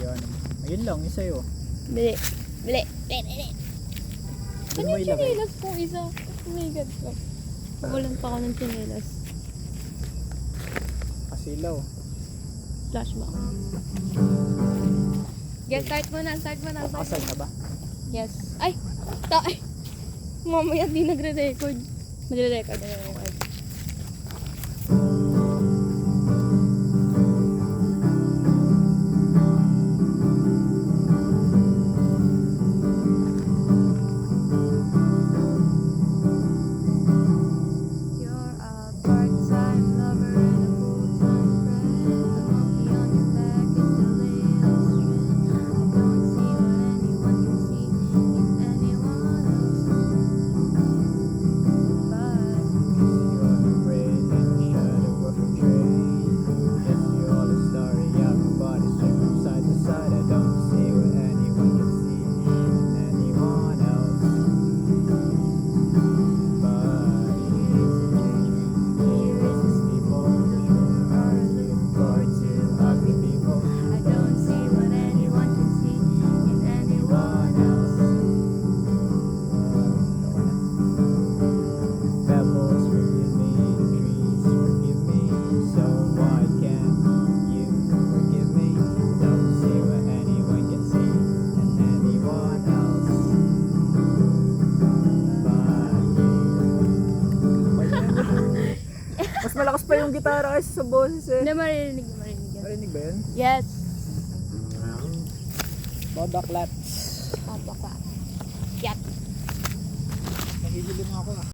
Yan. Ayun lang, yung sa'yo. Bili. Bili. Bili. Bili. Doon Ano mo yung ilagay. chinilas kong isa? Oh my God ko. Pakulan pa ako ng chinilas. Kasilaw. Flashback. Yes, start mo na. Start mo na. Start. Kasal na ba? Yes. Ay! Ay! Mamaya di nagre-record. Nagre-record. Nagre-record. You're a part-time lover and a full-time friend. The monkey on your back is the latest trend. I don't see what anyone can see in anyone else. But You're the brain in the shadow of a train. Yes, you're the story of my body swing from side to side. I don't see what anyone can see in anyone else. But here is a steeple. You are looking forward to ugly people. I don't see what anyone can see in anyone else. Pebbles forgive me, the trees forgive me, so why can't you forgive me? Don't see what anyone can see in anyone else but you. Mas malakas pa yung gitara kaysa sa boses eh. Hindi, marinig. Marinig yan. Marinig ba yun? Yes. Babaklat. Papa ka. Yat. Nahihilo na ako ah.